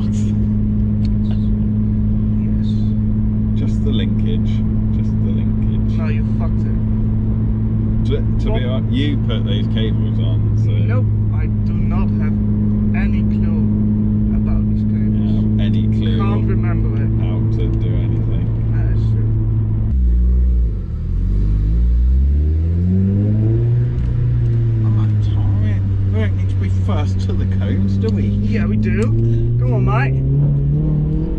box. Yes. Just the linkage. Just the linkage. No, you fucked it. To be honest, you put those cables on, so. Nope, I do not have any clue about these cables. Yeah, any clue Can't remember it. how to do anything. That's true. Alright, Tom, we don't need to be first to the cones, do we? Yeah, we do. Come on, mate.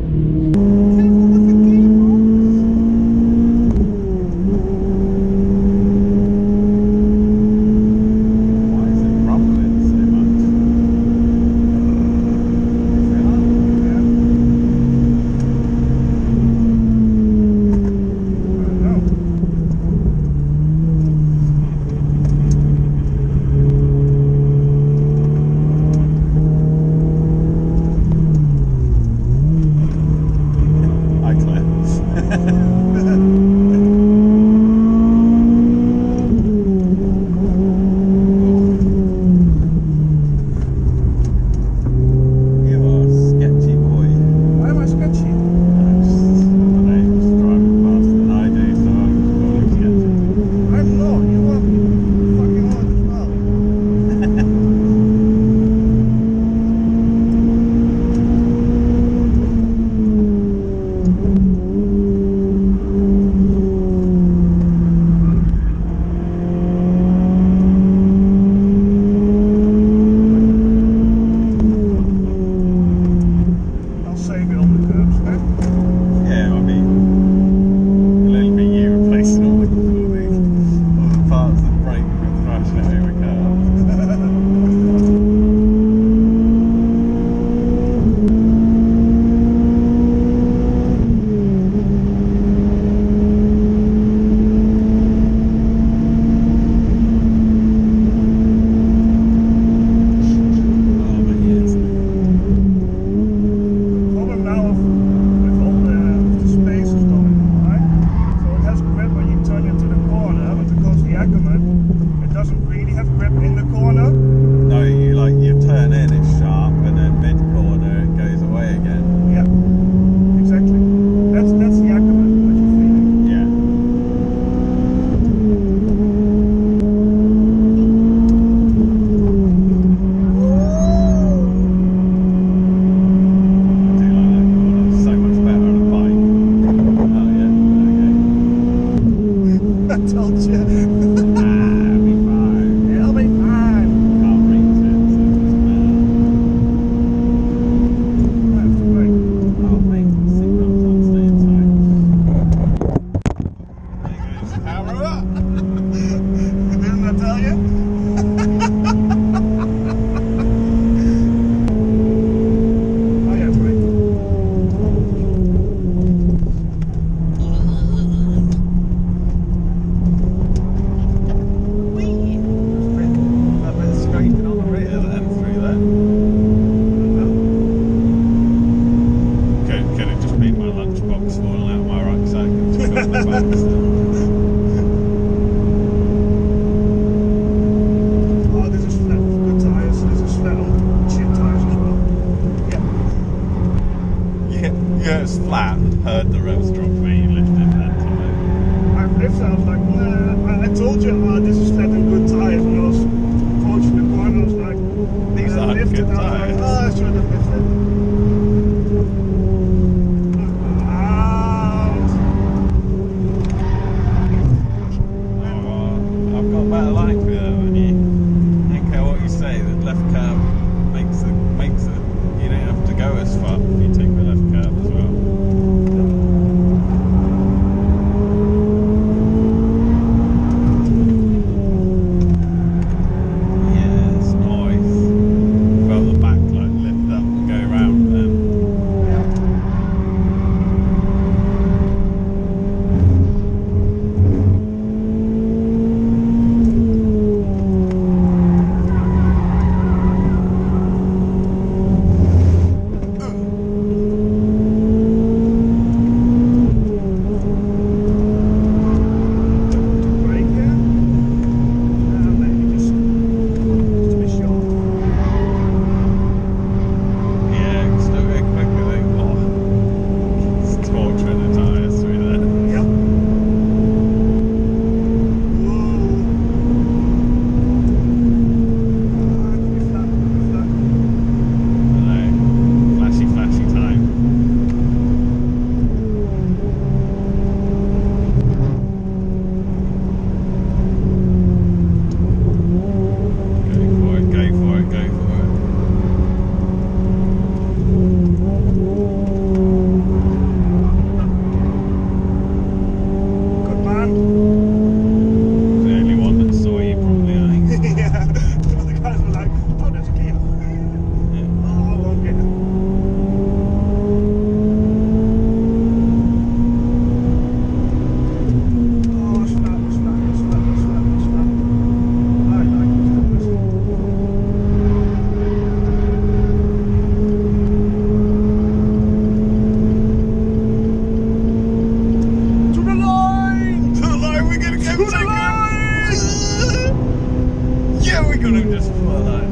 got him just for like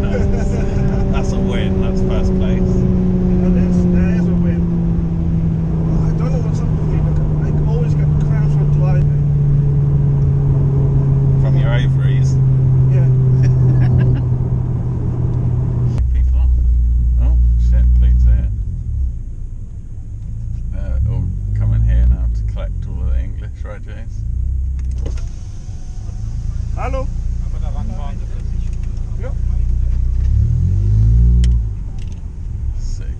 that's a win. That's first place. That is a win. I don't know what's up with me. I always get cramps from driving. From your ovaries. Yeah. People. Oh shit, please it. All coming here now to collect all the English regs. Hallo? Ja. Sick.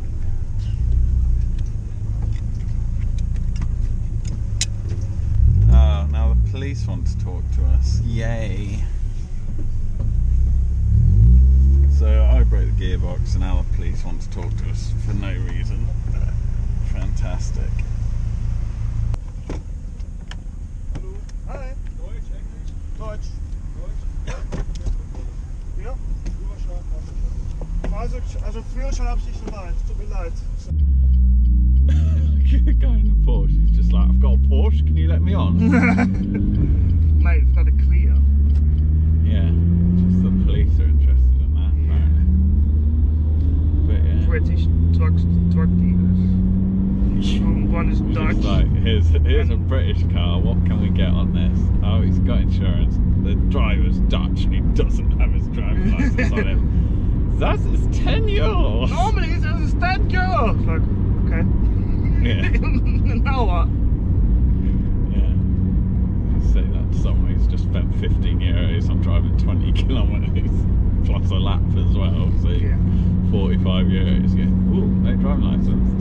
Oh, now the police want to talk to us. Yay. So I broke the gearbox and now the police want to talk to us for no reason. Fantastic. Hi. Deutsch, Englisch? Deutsch. Ja? Also Führerschein habe ich nicht so weit. Tut mir leid. Going to Porsche, he's just like, I've got a Porsche, can you let me on? Mate, I've got a Clio. Yeah, just the police are interested in that apparently. But yeah. British truck dealers. One is Dutch. It's like, here's a British car, what can we get on this? Oh, he's got insurance. The driver's Dutch and he doesn't have his driving license on him. That is 10 euros! Normally it says 10 euros! Like, okay. Yeah. Now what? Yeah. You say that to someone who's just spent 15 euros on driving 20 kilometres plus a lap as well, so Yeah. 45 euros, yeah. Ooh, no driving licence.